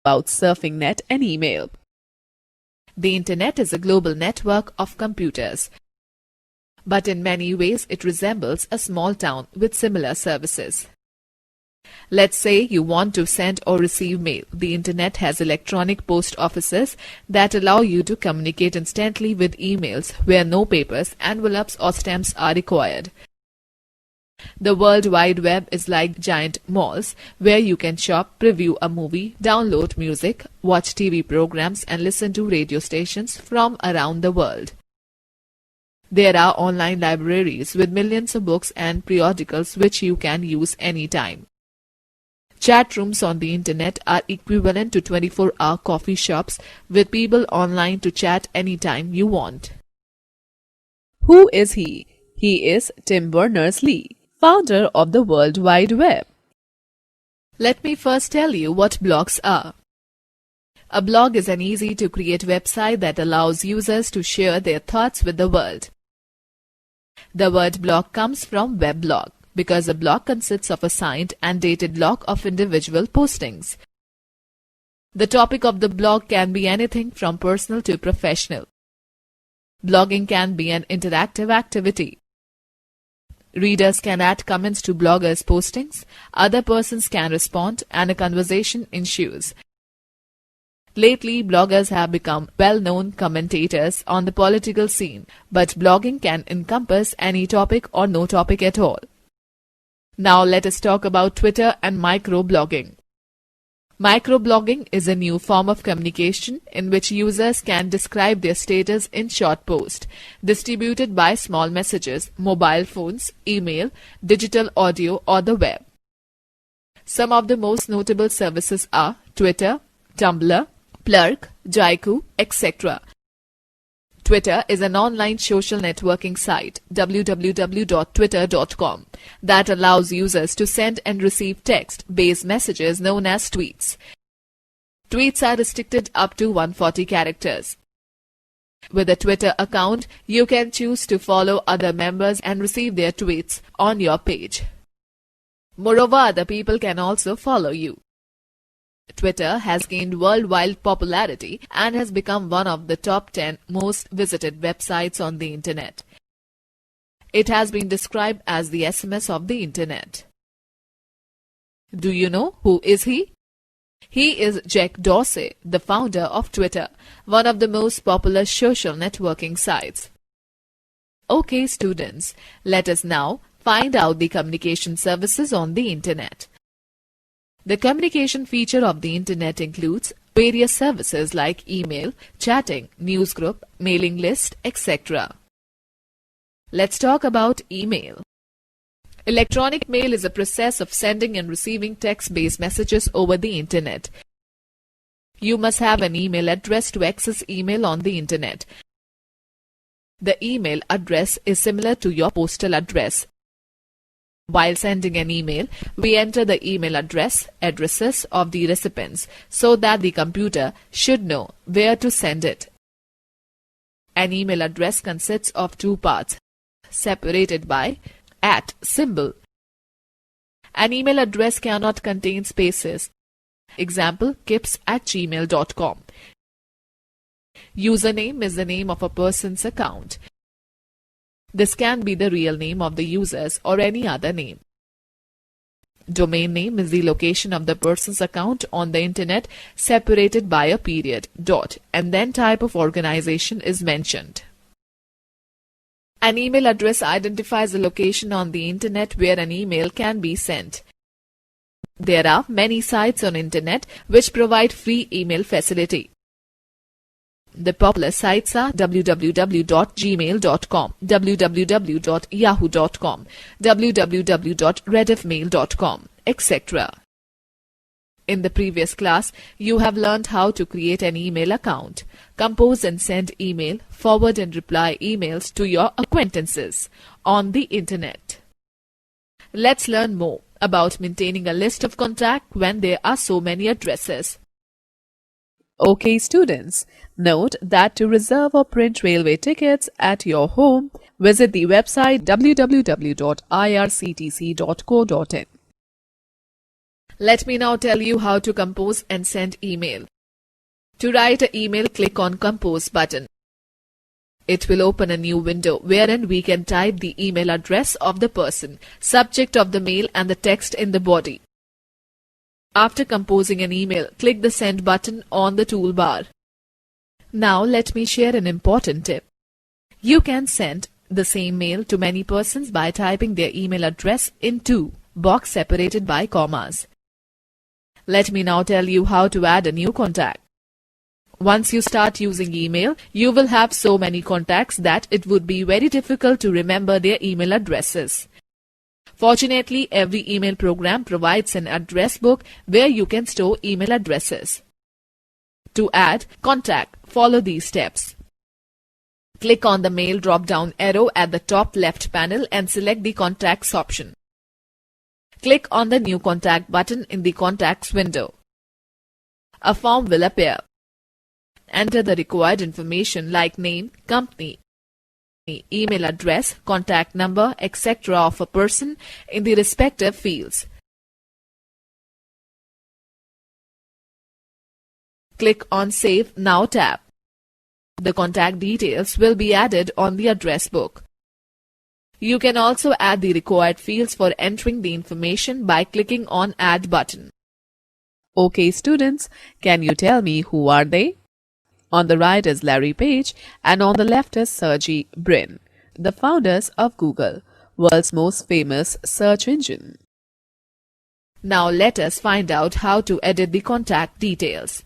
about surfing net and email. The Internet is a global network of computers, but in many ways it resembles a small town with similar services. Let's say you want to send or receive mail. The Internet has electronic post offices that allow you to communicate instantly with emails where no papers, envelopes or stamps are required. The World Wide Web is like giant malls where you can shop, preview a movie, download music, watch TV programs and listen to radio stations from around the world. There are online libraries with millions of books and periodicals which you can use anytime. Chat rooms on the Internet are equivalent to 24-hour coffee shops with people online to chat anytime you want. Who is he? He is Tim Berners-Lee, founder of the World Wide Web. Let me first tell you what blogs are. A blog is an easy-to-create website that allows users to share their thoughts with the world. The word blog comes from weblog, because a blog consists of a signed and dated log of individual postings. The topic of the blog can be anything from personal to professional. Blogging can be an interactive activity. Readers can add comments to bloggers' postings, other persons can respond, and a conversation ensues. Lately, bloggers have become well-known commentators on the political scene, but blogging can encompass any topic or no topic at all. Now let us talk about Twitter and microblogging. Microblogging is a new form of communication in which users can describe their status in short posts, distributed by small messages, mobile phones, email, digital audio or the web. Some of the most notable services are Twitter, Tumblr, Plurk, Jaiku, etc. Twitter is an online social networking site, www.twitter.com, that allows users to send and receive text-based messages known as tweets. Tweets are restricted up to 140 characters. With a Twitter account, you can choose to follow other members and receive their tweets on your page. Moreover, other people can also follow you. Twitter has gained worldwide popularity and has become one of the top 10 most visited websites on the Internet. It has been described as the SMS of the Internet. Do you know who is he? He is Jack Dorsey, the founder of Twitter, one of the most popular social networking sites. Okay, students, let us now find out the communication services on the Internet. The communication feature of the Internet includes various services like email, chatting, newsgroup, mailing list, etc. Let's talk about email. Electronic mail is a process of sending and receiving text-based messages over the Internet. You must have an email address to access email on the Internet. The email address is similar to your postal address. While sending an email, we enter the email addresses of the recipients so that the computer should know where to send it. An email address consists of two parts, separated by @ symbol. An email address cannot contain spaces. Example, kips@gmail.com. Username is the name of a person's account. This can be the real name of the users or any other name. Domain name is the location of the person's account on the Internet separated by a period, dot, and then type of organization is mentioned. An email address identifies a location on the Internet where an email can be sent. There are many sites on Internet which provide free email facility. The popular sites are www.gmail.com, www.yahoo.com, www.rediffmail.com, etc. In the previous class, you have learned how to create an email account, compose and send email, forward and reply emails to your acquaintances on the Internet. Let's learn more about maintaining a list of contacts when there are so many addresses. Okay, students, note that to reserve or print railway tickets at your home, visit the website www.irctc.co.in. Let me now tell you how to compose and send email. To write an email, click on Compose button. It will open a new window wherein we can type the email address of the person, subject of the mail and the text in the body. After composing an email, click the Send button on the toolbar. Now let me share an important tip. You can send the same mail to many persons by typing their email address in two boxes separated by commas. Let me now tell you how to add a new contact. Once you start using email, you will have so many contacts that it would be very difficult to remember their email addresses. Fortunately, every email program provides an address book where you can store email addresses. To add contact, follow these steps. Click on the Mail drop-down arrow at the top left panel and select the Contacts option. Click on the New Contact button in the Contacts window. A form will appear. Enter the required information like name, company, email address, contact number, etc. of a person in the respective fields. Click on Save Now tab. The contact details will be added on the address book. You can also add the required fields for entering the information by clicking on Add button. Okay, students, can you tell me who are they? On the right is Larry Page and on the left is Sergey Brin, the founders of Google, world's most famous search engine. Now let us find out how to edit the contact details.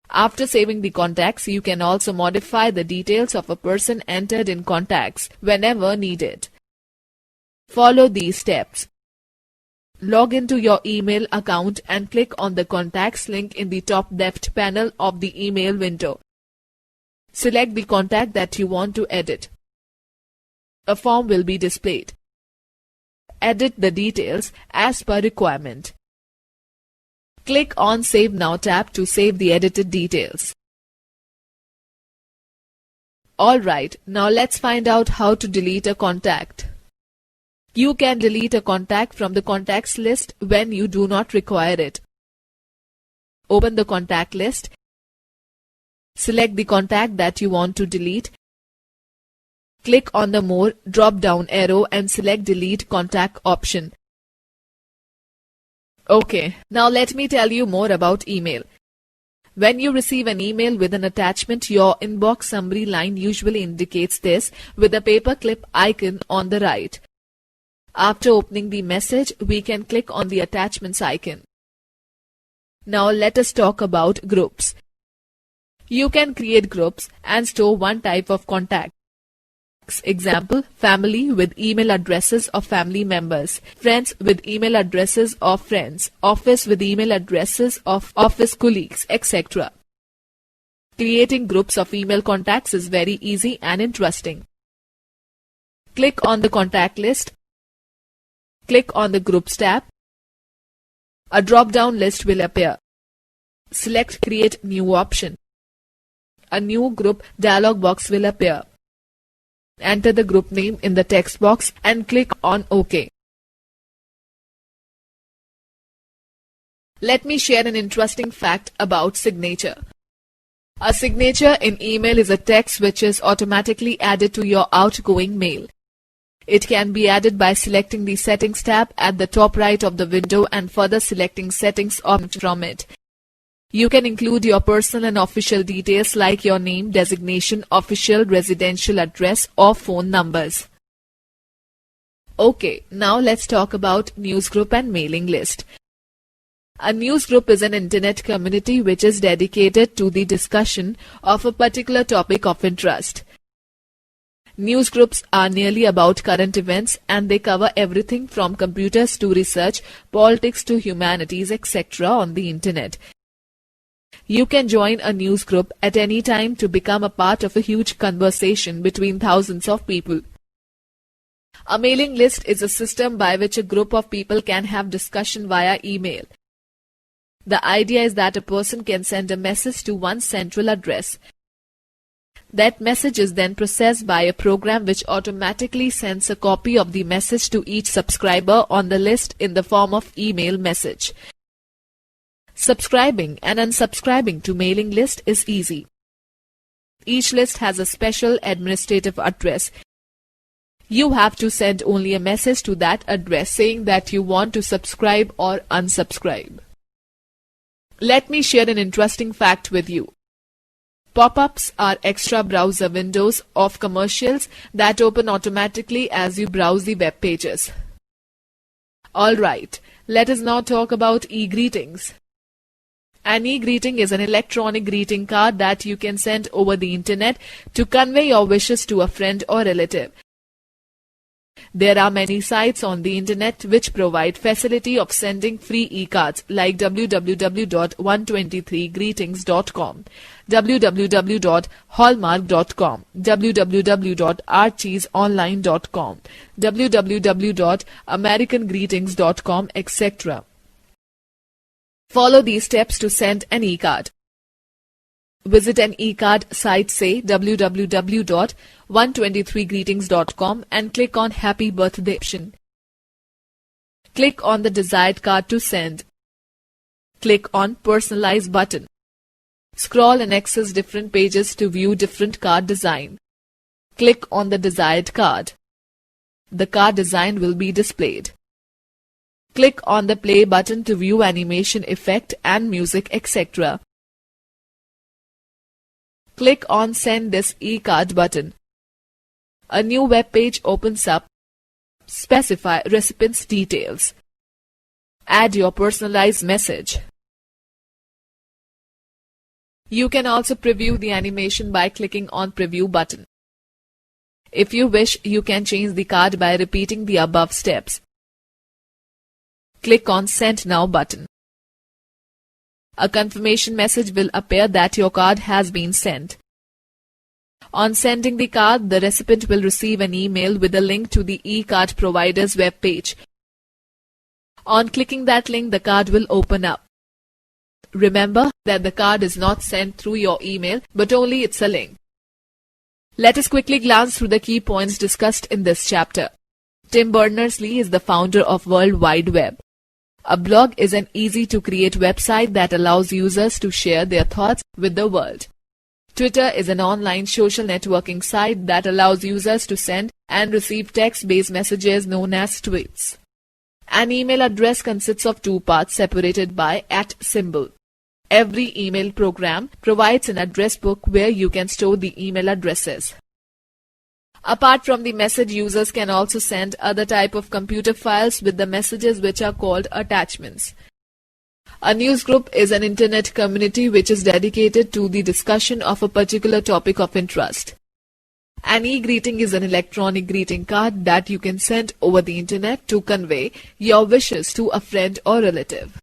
After saving the contacts, you can also modify the details of a person entered in contacts whenever needed. Follow these steps. Log into your email account and click on the Contacts link in the top left panel of the email window. Select the contact that you want to edit. A form will be displayed. Edit the details as per requirement. Click on Save Now tab to save the edited details. Alright, now let's find out how to delete a contact. You can delete a contact from the contacts list when you do not require it. Open the contact list. Select the contact that you want to delete. Click on the More drop-down arrow and select Delete Contact option. Okay, now let me tell you more about email. When you receive an email with an attachment, your inbox summary line usually indicates this with a paperclip icon on the right. After opening the message, we can click on the attachments icon. Now let us talk about groups. You can create groups and store one type of contacts. Example, family with email addresses of family members, friends with email addresses of friends, office with email addresses of office colleagues, etc. Creating groups of email contacts is very easy and interesting. Click on the contact list. Click on the Groups tab. A drop-down list will appear. Select Create New option. A new group dialog box will appear. Enter the group name in the text box and click on OK. Let me share an interesting fact about signature. A signature in email is a text which is automatically added to your outgoing mail. It can be added by selecting the Settings tab at the top right of the window and further selecting Settings option from it. You can include your personal and official details like your name, designation, official residential address or phone numbers. Okay, now let's talk about newsgroup and mailing list. A newsgroup is an internet community which is dedicated to the discussion of a particular topic of interest. Newsgroups are nearly about current events and they cover everything from computers to research, politics to humanities, etc. on the internet. You can join a newsgroup at any time to become a part of a huge conversation between thousands of people. A mailing list is a system by which a group of people can have discussion via email. The idea is that a person can send a message to one central address. That message is then processed by a program which automatically sends a copy of the message to each subscriber on the list in the form of email message. Subscribing and unsubscribing to mailing list is easy. Each list has a special administrative address. You have to send only a message to that address saying that you want to subscribe or unsubscribe. Let me share an interesting fact with you. Pop-ups are extra browser windows of commercials that open automatically as you browse the web pages. Alright, let us now talk about e-greetings. An e-greeting is an electronic greeting card that you can send over the internet to convey your wishes to a friend or relative. There are many sites on the internet which provide facility of sending free e-cards like www.123greetings.com, www.hallmark.com, www.archiesonline.com, www.americangreetings.com, etc. Follow these steps to send an e-card. Visit an e-card site, say www.123greetings.com, and click on Happy Birthday option. Click on the desired card to send. Click on Personalize button. Scroll and access different pages to view different card design. Click on the desired card. The card design will be displayed. Click on the play button to view animation effect and music, etc. Click on Send this e-card button. A new web page opens up. Specify recipient's details. Add your personalized message. You can also preview the animation by clicking on Preview button. If you wish, you can change the card by repeating the above steps. Click on Send Now button. A confirmation message will appear that your card has been sent. On sending the card, the recipient will receive an email with a link to the e-card provider's web page. On clicking that link, the card will open up. Remember that the card is not sent through your email, but only it's a link. Let us quickly glance through the key points discussed in this chapter. Tim Berners-Lee is the founder of World Wide Web. A blog is an easy-to-create website that allows users to share their thoughts with the world. Twitter is an online social networking site that allows users to send and receive text-based messages known as tweets. An email address consists of two parts separated by @ symbol. Every email program provides an address book where you can store the email addresses. Apart from the message, users can also send other type of computer files with the messages which are called attachments. A newsgroup is an internet community which is dedicated to the discussion of a particular topic of interest. An e-greeting is an electronic greeting card that you can send over the internet to convey your wishes to a friend or relative.